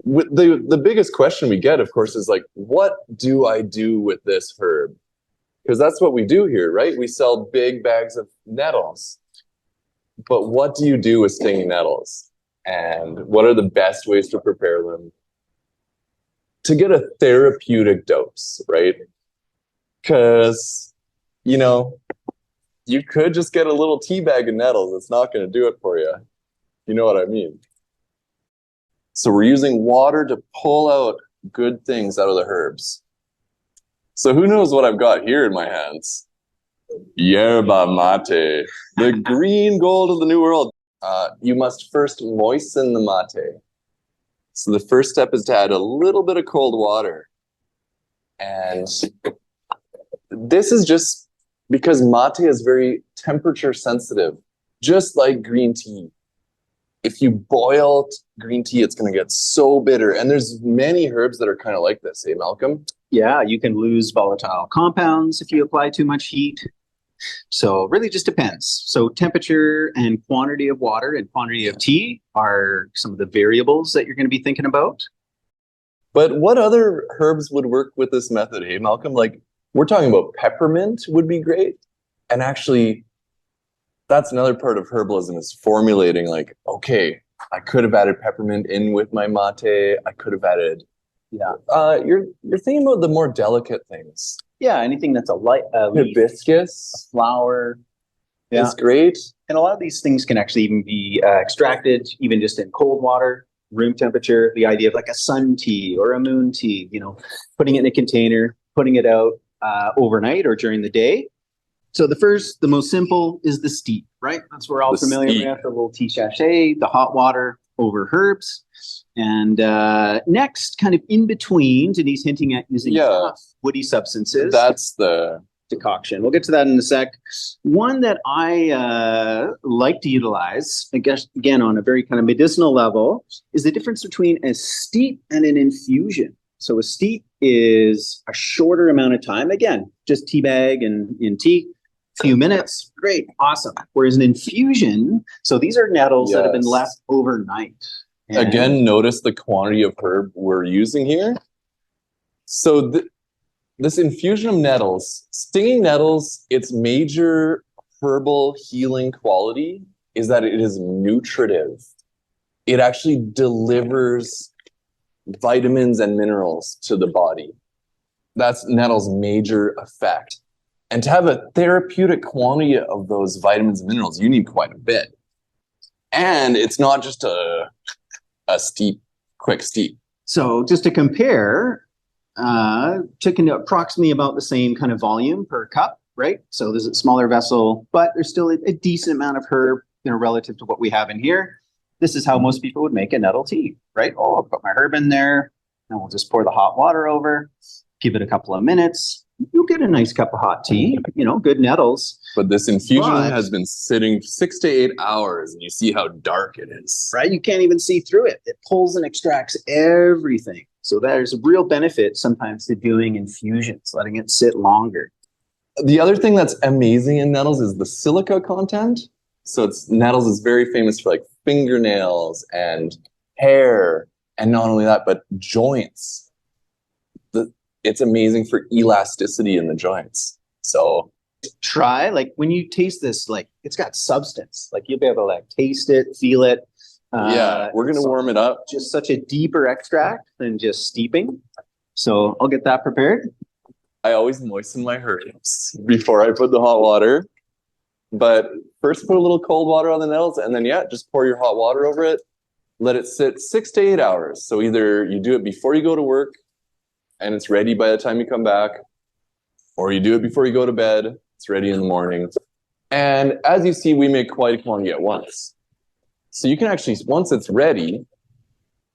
The biggest question we get, of course, is like, what do I do with this herb? Because that's what we do here, right? We sell big bags of nettles. But what do you do with stinging nettles? And what are the best ways to prepare them to get a therapeutic dose, right? Because, you could just get a little tea bag of nettles. It's not going to do it for you. You know what I mean? So we're using water to pull out good things out of the herbs. So who knows what I've got here in my hands? Yerba mate, the green gold of the New World. You must first moisten the mate. So the first step is to add a little bit of cold water. And this is just because mate is very temperature sensitive, just like green tea. If you boil green tea, it's going to get so bitter. And there's many herbs that are kind of like this, eh, Malcolm? Yeah, you can lose volatile compounds if you apply too much heat. So it really just depends. So temperature and quantity of water and quantity of tea are some of the variables that you're going to be thinking about. But what other herbs would work with this method, hey, Malcolm? Like, we're talking about peppermint would be great. And actually, that's another part of herbalism is formulating like, okay, I could have added peppermint in with my mate. I could have added, you're thinking about the more delicate things. Yeah, anything that's a light hibiscus, flower, is great. And a lot of these things can actually even be extracted, even just in cold water, room temperature. The idea of like a sun tea or a moon tea, putting it in a container, putting it out overnight or during the day. So the most simple is the steep, right? That's what we're all familiar with, the little tea sachet, the hot water over herbs. And next, kind of in between, Denise hinting at using tough woody substances. That's the decoction. We'll get to that in a sec. One that I like to utilize, I guess, again, on a very kind of medicinal level, is the difference between a steep and an infusion. So a steep is a shorter amount of time. Again, just tea bag and in tea. Few minutes, great, awesome. Whereas an infusion, so these are nettles that have been left overnight. And again, notice the quantity of herb we're using here. So this infusion of nettles, stinging nettles, its major herbal healing quality is that it is nutritive. It actually delivers vitamins and minerals to the body. That's nettle's major effect. And to have a therapeutic quantity of those vitamins and minerals, you need quite a bit. And it's not just a quick steep. So just to compare, taking approximately about the same kind of volume per cup, right? So there's a smaller vessel, but there's still a decent amount of herb, relative to what we have in here. This is how most people would make a nettle tea, right? Oh, I'll put my herb in there, and we'll just pour the hot water over, give it a couple of minutes. You'll get a nice cup of hot tea, good nettles. But this infusion has been sitting 6 to 8 hours, and you see how dark it is. Right? You can't even see through it. It pulls and extracts everything. So there's a real benefit sometimes to doing infusions, letting it sit longer. The other thing that's amazing in nettles is the silica content. So nettles is very famous for like fingernails and hair, and not only that, but joints. It's amazing for elasticity in the joints. So try, like when you taste this, like it's got substance. Like you'll be able to like taste it, feel it. We're going to warm it up. Just such a deeper extract than just steeping. So I'll get that prepared. I always moisten my herbs before I put the hot water. But first put a little cold water on the nettles, and then just pour your hot water over it. Let it sit 6 to 8 hours. So either you do it before you go to work, and it's ready by the time you come back, or you do it before you go to bed, it's ready in the morning. And as you see, we make quite a quantity at once. So you can actually, once it's ready,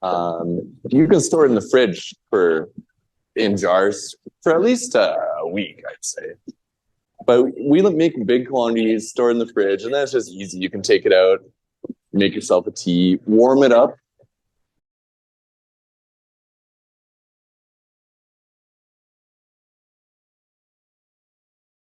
you can store it in the fridge in jars for at least a week, I'd say. But we make big quantities, store it in the fridge, and then it's just easy. You can take it out, make yourself a tea, warm it up